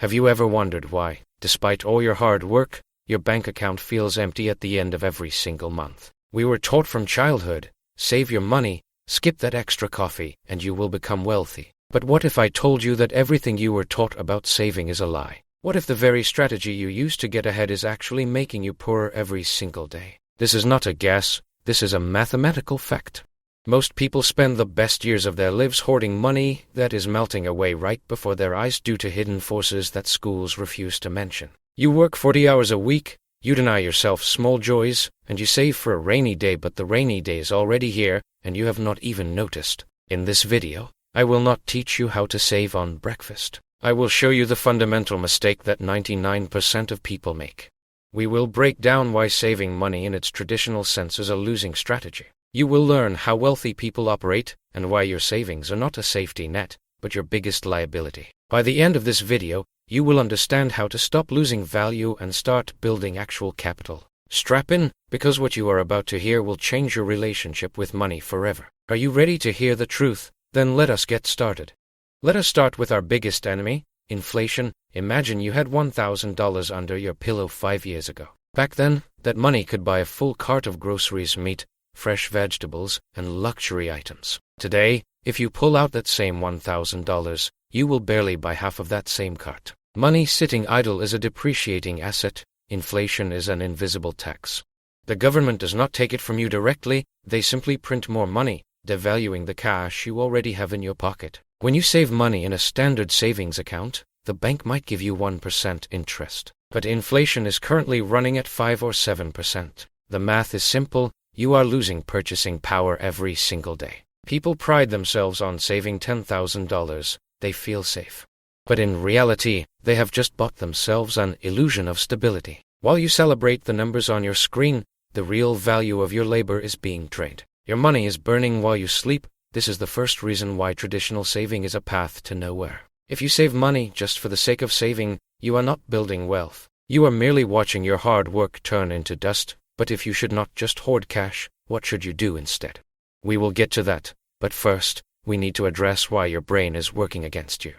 Have you ever wondered why, despite all your hard work, your bank account feels empty at the end of every single month? We were taught from childhood, save your money, skip that extra coffee, and you will become wealthy. But what if I told you that everything you were taught about saving is a lie? What if the very strategy you use to get ahead is actually making you poorer every single day? This is not a guess, this is a mathematical fact. Most people spend the best years of their lives hoarding money that is melting away right before their eyes due to hidden forces that schools refuse to mention. You work 40 hours a week, you deny yourself small joys, and you save for a rainy day, but the rainy day is already here, and you have not even noticed. In this video, I will not teach you how to save on breakfast. I will show you the fundamental mistake that 99% of people make. We will break down why saving money in its traditional sense is a losing strategy. You will learn how wealthy people operate and why your savings are not a safety net, but your biggest liability. By the end of this video, you will understand how to stop losing value and start building actual capital. Strap in, because what you are about to hear will change your relationship with money forever. Are you ready to hear the truth? Then let us get started. Let us start with our biggest enemy, inflation. Imagine you had $1,000 under your pillow 5 years ago. Back then, that money could buy a full cart of groceries, meat, fresh vegetables, and luxury items. Today, if you pull out that same $1,000, you will barely buy half of that same cart. Money sitting idle is a depreciating asset. Inflation is an invisible tax. The government does not take it from you directly, they simply print more money, devaluing the cash you already have in your pocket. When you save money in a standard savings account, the bank might give you 1% interest. But inflation is currently running at 5 or 7%. The math is simple. You are losing purchasing power every single day. People pride themselves on saving $10,000. They feel safe. But in reality, they have just bought themselves an illusion of stability. While you celebrate the numbers on your screen, the real value of your labor is being drained. Your money is burning while you sleep. This is the first reason why traditional saving is a path to nowhere. If you save money just for the sake of saving, you are not building wealth. You are merely watching your hard work turn into dust. But if you should not just hoard cash, what should you do instead? We will get to that, but first, we need to address why your brain is working against you.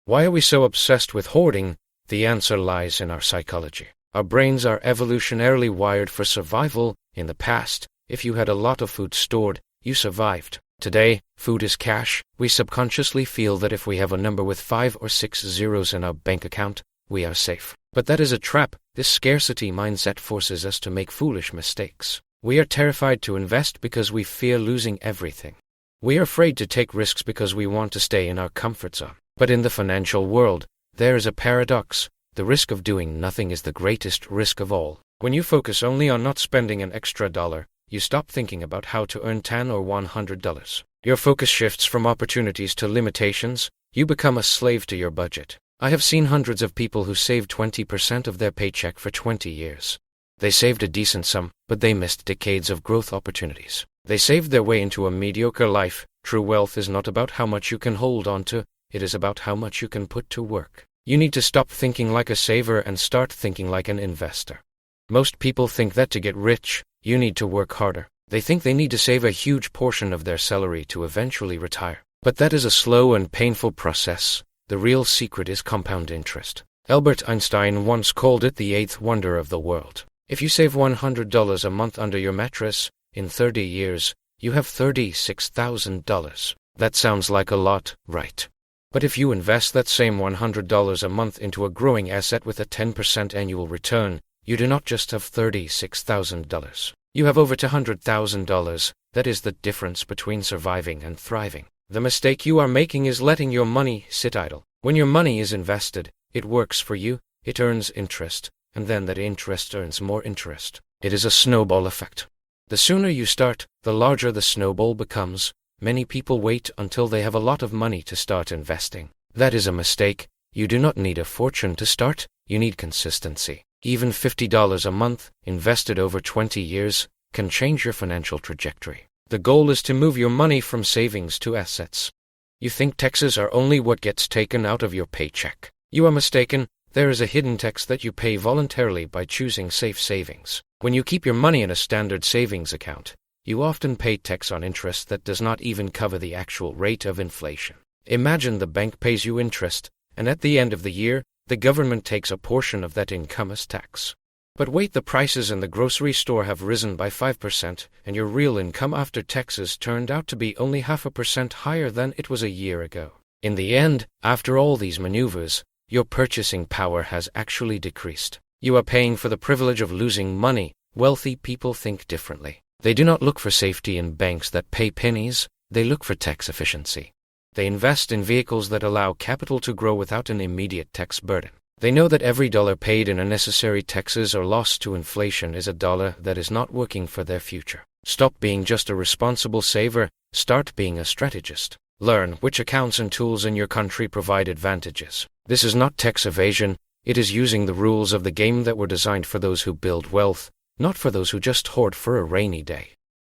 Why are we so obsessed with hoarding? The answer lies in our psychology. Our brains are evolutionarily wired for survival. In the past, if you had a lot of food stored, you survived. Today, food is cash. We subconsciously feel that if we have a number with 5 or 6 zeros in our bank account, we are safe. But that is a trap. This scarcity mindset forces us to make foolish mistakes. We are terrified to invest because we fear losing everything. We are afraid to take risks because we want to stay in our comfort zone. But in the financial world, there is a paradox. The risk of doing nothing is the greatest risk of all. When you focus only on not spending an extra dollar, you stop thinking about how to earn $10 or $100. Your focus shifts from opportunities to limitations. You become a slave to your budget. I have seen hundreds of people who saved 20% of their paycheck for 20 years. They saved a decent sum, but they missed decades of growth opportunities. They saved their way into a mediocre life. True wealth is not about how much you can hold on to, it is about how much you can put to work. You need to stop thinking like a saver and start thinking like an investor. Most people think that to get rich, you need to work harder. They think they need to save a huge portion of their salary to eventually retire. But that is a slow and painful process. The real secret is compound interest. Albert Einstein once called it the eighth wonder of the world. If you save $100 a month under your mattress, in 30 years, you have $36,000. That sounds like a lot, right? But if you invest that same $100 a month into a growing asset with a 10% annual return, you do not just have $36,000. You have over $200,000. That is the difference between surviving and thriving. The mistake you are making is letting your money sit idle. When your money is invested, it works for you, it earns interest, and then that interest earns more interest. It is a snowball effect. The sooner you start, the larger the snowball becomes. Many people wait until they have a lot of money to start investing. That is a mistake. You do not need a fortune to start, you need consistency. Even $50 a month, invested over 20 years, can change your financial trajectory. The goal is to move your money from savings to assets. You think taxes are only what gets taken out of your paycheck. You are mistaken. There is a hidden tax that you pay voluntarily by choosing safe savings. When you keep your money in a standard savings account, you often pay tax on interest that does not even cover the actual rate of inflation. Imagine the bank pays you interest, and at the end of the year, the government takes a portion of that income as tax. But wait, the prices in the grocery store have risen by 5%, and your real income after taxes turned out to be only 0.5% higher than it was a year ago. In the end, after all these maneuvers, your purchasing power has actually decreased. You are paying for the privilege of losing money. Wealthy people think differently. They do not look for safety in banks that pay pennies, they look for tax efficiency. They invest in vehicles that allow capital to grow without an immediate tax burden. They know that every dollar paid in unnecessary taxes or lost to inflation is a dollar that is not working for their future. Stop being just a responsible saver, start being a strategist. Learn which accounts and tools in your country provide advantages. This is not tax evasion, it is using the rules of the game that were designed for those who build wealth, not for those who just hoard for a rainy day.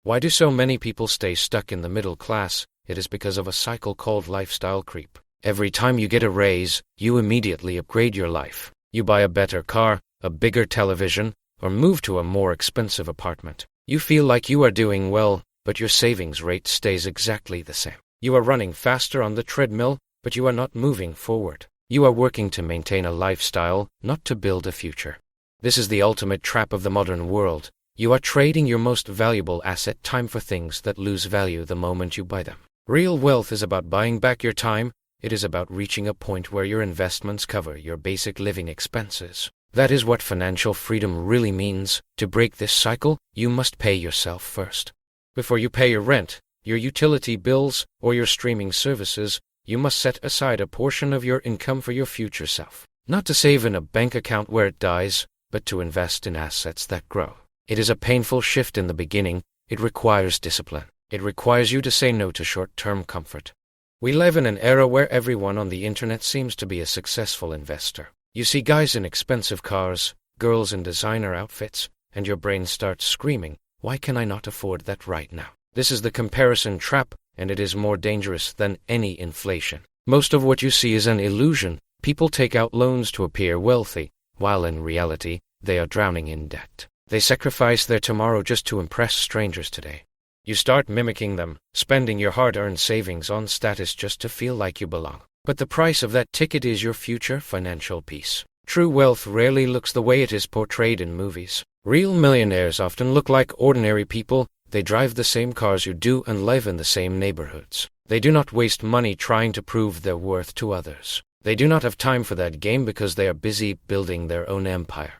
Why do so many people stay stuck in the middle class? It is because of a cycle called lifestyle creep. Every time you get a raise, you immediately upgrade your life. You buy a better car, a bigger television, or move to a more expensive apartment. You feel like you are doing well, but your savings rate stays exactly the same. You are running faster on the treadmill, but you are not moving forward. You are working to maintain a lifestyle, not to build a future. This is the ultimate trap of the modern world. You are trading your most valuable asset, time, for things that lose value the moment you buy them. Real wealth is about buying back your time. It is about reaching a point where your investments cover your basic living expenses. That is what financial freedom really means. To break this cycle, you must pay yourself first. Before you pay your rent, your utility bills, or your streaming services, you must set aside a portion of your income for your future self. Not to save in a bank account where it dies, but to invest in assets that grow. It is a painful shift in the beginning. It requires discipline. It requires you to say no to short-term comfort. We live in an era where everyone on the internet seems to be a successful investor. You see guys in expensive cars, girls in designer outfits, and your brain starts screaming, why can I not afford that right now? This is the comparison trap, and it is more dangerous than any inflation. Most of what you see is an illusion. People take out loans to appear wealthy, while in reality, they are drowning in debt. They sacrifice their tomorrow just to impress strangers today. You start mimicking them, spending your hard-earned savings on status just to feel like you belong. But the price of that ticket is your future financial peace. True wealth rarely looks the way it is portrayed in movies. Real millionaires often look like ordinary people. They drive the same cars you do and live in the same neighborhoods. They do not waste money trying to prove their worth to others. They do not have time for that game because they are busy building their own empire.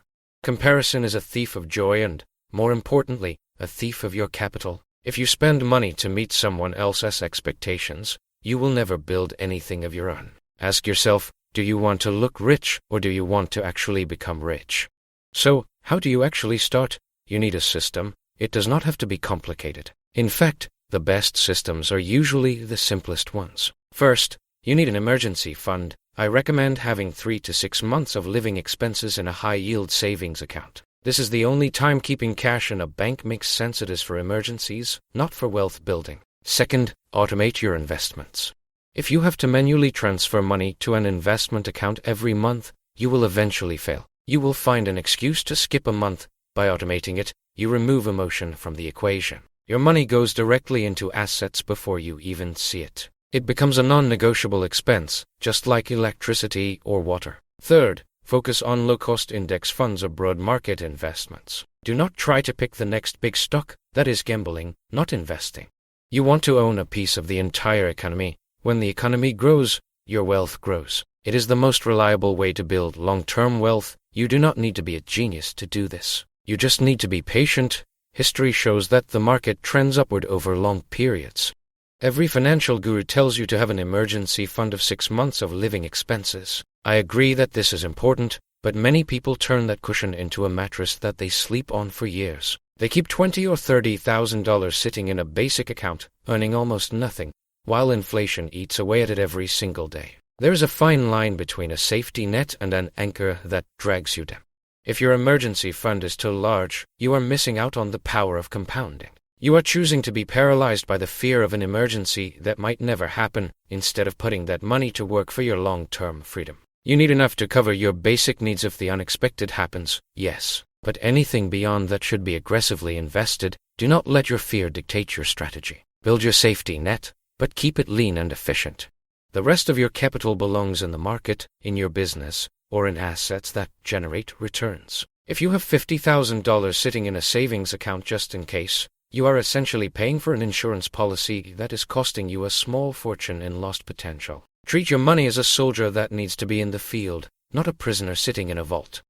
Comparison is a thief of joy and, more importantly, a thief of your capital. If you spend money to meet someone else's expectations, you will never build anything of your own. Ask yourself, do you want to look rich or do you want to actually become rich? So, how do you actually start? You need a system. It does not have to be complicated. In fact, the best systems are usually the simplest ones. First, you need an emergency fund. I recommend having 3 to 6 months of living expenses in a high-yield savings account. This is the only time keeping cash in a bank makes sense. It is for emergencies, not for wealth building. Second, automate your investments. If you have to manually transfer money to an investment account every month, you will eventually fail. You will find an excuse to skip a month. By automating it, you remove emotion from the equation. Your money goes directly into assets before you even see it. It becomes a non-negotiable expense, just like electricity or water. Third, focus on low-cost index funds or broad market investments. Do not try to pick the next big stock. That is gambling, not investing. You want to own a piece of the entire economy. When the economy grows, your wealth grows. It is the most reliable way to build long-term wealth. You do not need to be a genius to do this. You just need to be patient. History shows that the market trends upward over long periods. Every financial guru tells you to have an emergency fund of 6 months of living expenses. I agree that this is important, but many people turn that cushion into a mattress that they sleep on for years. They keep $20,000 or $30,000 sitting in a basic account, earning almost nothing, while inflation eats away at it every single day. There is a fine line between a safety net and an anchor that drags you down. If your emergency fund is too large, you are missing out on the power of compounding. You are choosing to be paralyzed by the fear of an emergency that might never happen, instead of putting that money to work for your long-term freedom. You need enough to cover your basic needs if the unexpected happens, yes, but anything beyond that should be aggressively invested. Do not let your fear dictate your strategy. Build your safety net, but keep it lean and efficient. The rest of your capital belongs in the market, in your business, or in assets that generate returns. If you have $50,000 sitting in a savings account just in case, you are essentially paying for an insurance policy that is costing you a small fortune in lost potential. Treat your money as a soldier that needs to be in the field, not a prisoner sitting in a vault.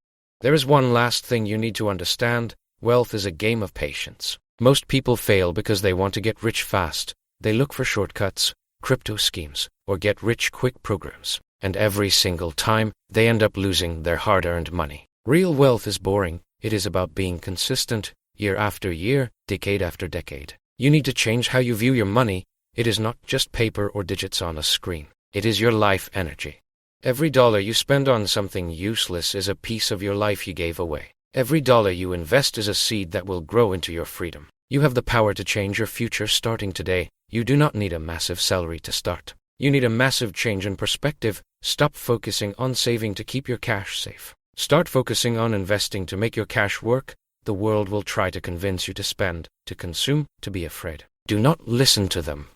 There is one last thing you need to understand. Wealth is a game of patience. Most people fail because they want to get rich fast. They look for shortcuts, crypto schemes, or get-rich-quick programs. And every single time, they end up losing their hard-earned money. Real wealth is boring. It is about being consistent, year after year, decade after decade. You need to change how you view your money. It is not just paper or digits on a screen. It is your life energy. Every dollar you spend on something useless is a piece of your life you gave away. Every dollar you invest is a seed that will grow into your freedom. You have the power to change your future starting today. You do not need a massive salary to start. You need a massive change in perspective. Stop focusing on saving to keep your cash safe. Start focusing on investing to make your cash work. The world will try to convince you to spend, to consume, to be afraid. Do not listen to them.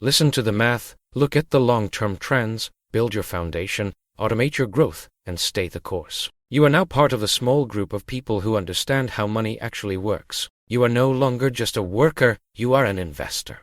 Listen to the math, look at the long-term trends, build your foundation, automate your growth, and stay the course. You are now part of a small group of people who understand how money actually works. You are no longer just a worker, you are an investor.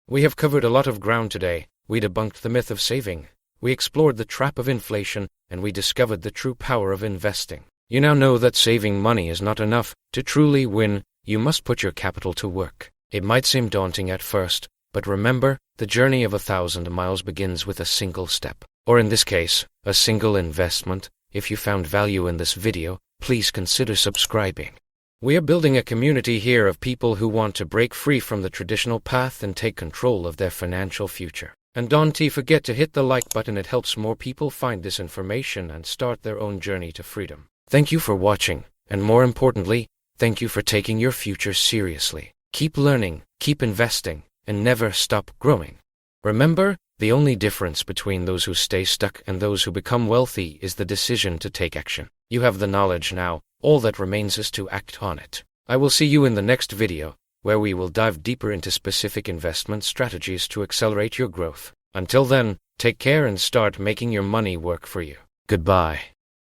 We have covered a lot of ground today. We debunked the myth of saving. We explored the trap of inflation, and we discovered the true power of investing. You now know that saving money is not enough. To truly win, you must put your capital to work. It might seem daunting at first, but remember, the journey of 1,000 miles begins with a single step. Or in this case, a single investment. If you found value in this video, please consider subscribing. We are building a community here of people who want to break free from the traditional path and take control of their financial future. And don't forget to hit the like button. It helps more people find this information and start their own journey to freedom. Thank you for watching, and more importantly, thank you for taking your future seriously. Keep learning, keep investing, and never stop growing. Remember, the only difference between those who stay stuck and those who become wealthy is the decision to take action. You have the knowledge now. All that remains is to act on it. I will see you in the next video, where we will dive deeper into specific investment strategies to accelerate your growth. Until then, take care and start making your money work for you. Goodbye.